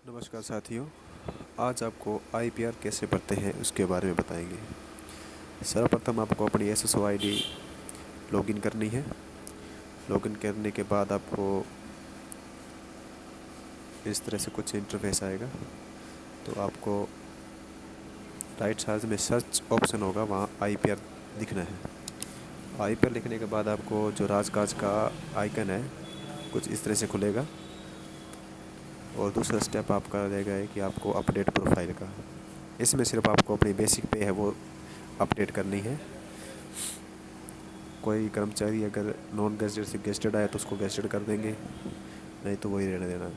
नमस्कार साथियों। आज आपको आईपीआर कैसे भरते हैं उसके बारे में बताएंगे। सर्वप्रथम आपको अपनी एसएसओ आईडी लॉगिन करनी है। लॉगिन करने के बाद आपको इस तरह से कुछ इंटरफेस आएगा। तो आपको राइट साइड में सर्च ऑप्शन होगा, वहाँ आईपीआर दिखना है। आईपीआर लिखने के बाद आपको जो राजकाज का आइकन है कुछ इस तरह से खुलेगा और दूसरा स्टेप आपका रहेगा है कि आपको अपडेट प्रोफाइल का। इसमें सिर्फ आपको अपनी बेसिक पे है वो अपडेट करनी है। कोई कर्मचारी अगर नॉन गेस्टेड से गेस्टेड आया तो उसको गेस्टेड कर देंगे, नहीं तो वही रहने देना।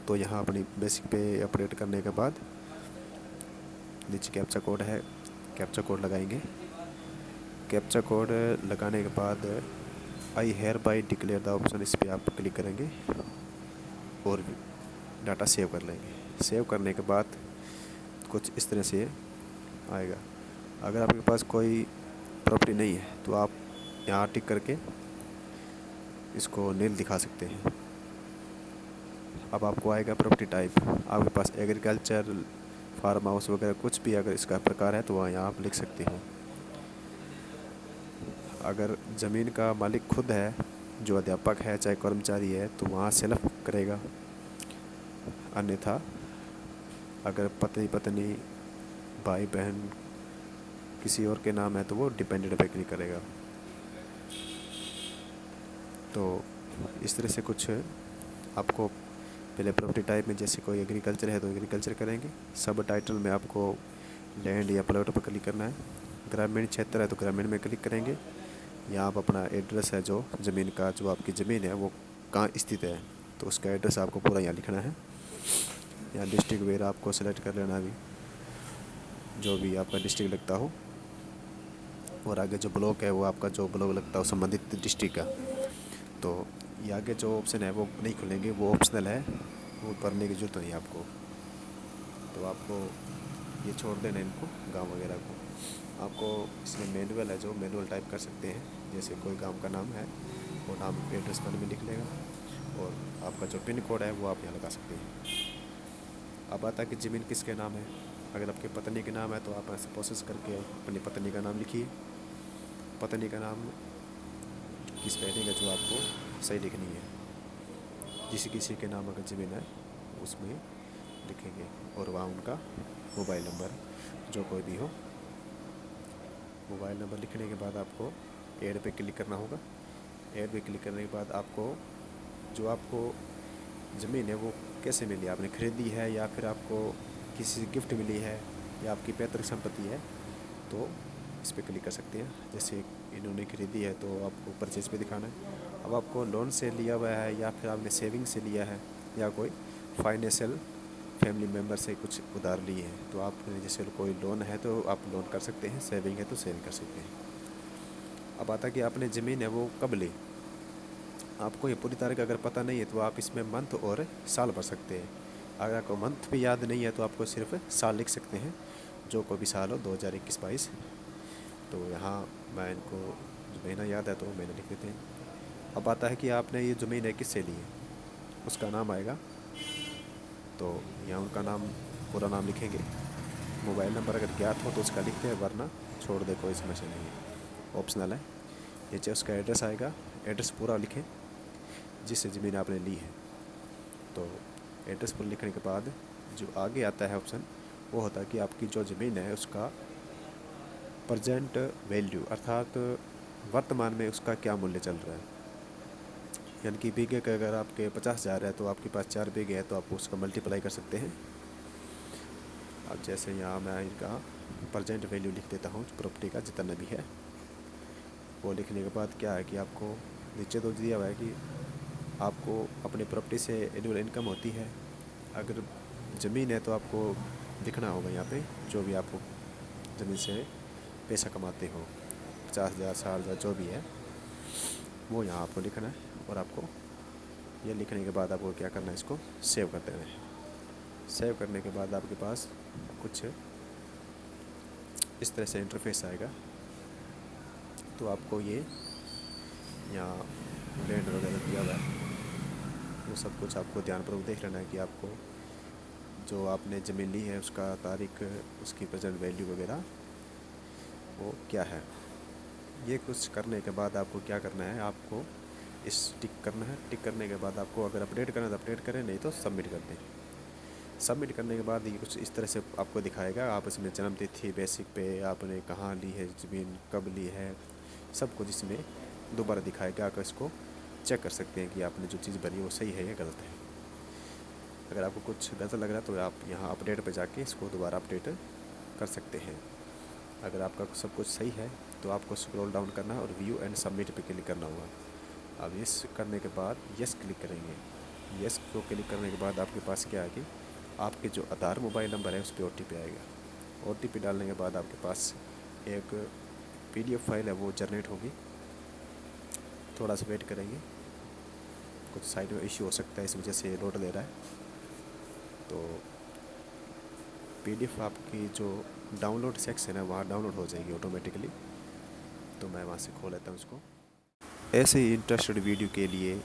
तो यहाँ अपनी बेसिक पे अपडेट करने के बाद नीचे कैप्चा कोड है, कैप्चा कोड लगाएंगे। कैप्चा कोड लगाने के बाद I hereby declare the option, इस पर आप क्लिक करेंगे और डाटा सेव कर लेंगे। सेव करने के बाद कुछ इस तरह से आएगा। अगर आपके पास कोई प्रॉपर्टी नहीं है तो आप यहाँ टिक करके इसको नील दिखा सकते हैं। अब आपको आएगा प्रॉपर्टी टाइप। आपके पास एग्रीकल्चर, फार्म हाउस वगैरह कुछ भी अगर इसका प्रकार है तो वहाँ यहाँ आप लिख सकते हो। अगर ज़मीन का मालिक खुद है, जो अध्यापक है चाहे कर्मचारी है, तो वहाँ सेल्फ करेगा। अन्यथा अगर पति पत्नी, भाई बहन किसी और के नाम है तो वो डिपेंडेंट पे क्लिक करेगा। तो इस तरह से कुछ आपको पहले प्रॉपर्टी टाइप में जैसे कोई एग्रीकल्चर है तो एग्रीकल्चर करेंगे। सब टाइटल में आपको लैंड या प्लॉट पर क्लिक करना है। ग्रामीण क्षेत्र है तो ग्रामीण में क्लिक करेंगे। यहाँ आप अपना एड्रेस है, जो ज़मीन का जो आपकी ज़मीन है वो कहाँ स्थित है तो उसका एड्रेस आपको पूरा यहाँ लिखना है। यहाँ डिस्ट्रिक्ट वगैरह आपको सेलेक्ट कर लेना अभी, जो भी आपका डिस्ट्रिक्ट लगता हो। और आगे जो ब्लॉक है वो आपका जो ब्लॉक लगता हो संबंधित डिस्ट्रिक्ट का। तो ये आगे जो ऑप्शन है वो नहीं खुलेंगे, वो ऑप्शनल है, वो भरने की ज़रूरत नहीं है आपको। तो आपको ये छोड़ देना इनको, गांव वगैरह को। आपको इसमें मैनुअल है, जो मैनुअल टाइप कर सकते हैं। जैसे कोई गांव का नाम है वो नाम एड्रेस पर में लिख लेगा और आपका जो पिन कोड है वो आप यहाँ लगा सकते हैं। अब आता है कि ज़मीन किसके नाम है। अगर आपके पत्नी के नाम है तो आप ऐसे प्रोसेस करके अपनी पत्नी का नाम लिखिए। पत्नी का नाम की स्पेलिंग है जो आपको सही लिखनी है। जिस किसी के नाम अगर ज़मीन है उसमें लिखेंगे और वहाँ उनका मोबाइल नंबर जो कोई भी हो। मोबाइल नंबर लिखने के बाद आपको ऐड पे क्लिक करना होगा। ऐड पे क्लिक करने के बाद आपको जो आपको ज़मीन है वो कैसे मिली, आपने खरीदी है या फिर आपको किसी से गिफ्ट मिली है या आपकी पैतृक संपत्ति है, तो इस पर क्लिक कर सकते हैं। जैसे इन्होंने खरीदी है तो आपको परचेज पे दिखाना है। अब आपको लोन से लिया हुआ है या फिर आपने सेविंग से लिया है या कोई फाइनेंशियल फैमिली मेम्बर से कुछ उधार लिए हैं, तो आपने जैसे कोई लोन है तो आप लोन कर सकते हैं, सेविंग है तो सेविंग कर सकते हैं। अब आता है कि आपने ज़मीन है वो कब ली। आपको ये पूरी तारीख अगर पता नहीं है तो आप इसमें मंथ और साल भर सकते हैं। अगर आपको मंथ भी याद नहीं है तो आपको सिर्फ साल लिख सकते हैं, जो कोई भी साल हो 2021-22। तो यहाँ मैं इनको जो महीना याद है तो वो महीना लिख देते हैं। अब आता है कि आपने ये ज़मीन है किससे ली है, उसका नाम आएगा। तो यहाँ उनका नाम, पूरा नाम लिखेंगे। मोबाइल नंबर अगर ज्ञात हो तो उसका लिखते हैं, वरना छोड़ दे, कोई समस्या नहीं है, ऑप्शनल है। नीचे उसका एड्रेस आएगा, एड्रेस पूरा लिखें जिससे ज़मीन आपने ली है। तो एड्रेस पूरा लिखने के बाद जो आगे आता है ऑप्शन, वो होता है कि आपकी जो ज़मीन है उसका प्रेजेंट वैल्यू, अर्थात वर्तमान में उसका क्या मूल्य चल रहा है। यानी कि बीघे का अगर आपके 50,000 है तो आपके पास 4 बीघे है तो आप उसका मल्टीप्लाई कर सकते हैं। अब जैसे यहाँ मैं इनका प्रेजेंट वैल्यू लिख देता हूँ प्रॉपर्टी का जितना भी है। वो लिखने के बाद क्या है कि आपको नीचे तो दिया हुआ है कि आपको अपनी प्रॉपर्टी से एनुअल इनकम होती है। अगर ज़मीन है तो आपको लिखना होगा यहाँ पे जो भी आपको ज़मीन से पैसा कमाते हो, 50,000, 60,000 जो भी है वो यहाँ आपको लिखना है। और आपको ये लिखने के बाद आपको क्या करना है, इसको सेव कर देना है। सेव करने के बाद आपके पास कुछ इस तरह से इंटरफेस आएगा। तो आपको ये यहाँ लैंड वगैरह दिया हुआ है, वो सब कुछ आपको ध्यानपूर्वक देख लेना है कि आपको जो आपने ज़मीन ली है उसका तारीख, उसकी प्रेजेंट वैल्यू वगैरह वो क्या है। ये कुछ करने के बाद आपको क्या करना है, आपको इस टिक करना है। टिक करने के बाद आपको अगर अपडेट करना है तो अपडेट करें, नहीं तो सबमिट कर दें। सबमिट करने के बाद ये कुछ इस तरह से आपको दिखाएगा। आप इसमें जन्म तिथि, बेसिक पे, आपने कहाँ ली है ज़मीन, कब ली है, सब कुछ इसमें दोबारा दिखाएगा। आप इसको चेक कर सकते हैं कि आपने जो चीज़ भरी है वो सही है या गलत है। अगर आपको कुछ गलत लग रहा है तो आप यहाँ अपडेट पर जाके इसको दोबारा अपडेट कर सकते हैं। अगर आपका सब कुछ सही है तो आपको स्क्रॉल डाउन करना है और व्यू एंड सबमिट पे क्लिक करना होगा। अब यस करने के बाद यस क्लिक करेंगे। यस को क्लिक करने के बाद आपके पास क्या आएगी, आपके जो आधार मोबाइल नंबर है उस पर OTP आएगा। OTP डालने के बाद आपके पास एक PDF फाइल है वो जनरेट होगी। थोड़ा सा वेट करेंगे, कुछ साइड में इश्यू हो सकता है, इस वजह से लोड ले रहा है। तो PDF आपकी जो डाउनलोड सेक्शन है वहाँ डाउनलोड हो जाएगी ऑटोमेटिकली। तो मैं वहाँ से खोल लेता हूँ उसको। ऐसे ही इंटरेस्टेड वीडियो के लिए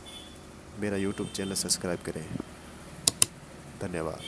मेरा YouTube चैनल सब्सक्राइब करें। धन्यवाद।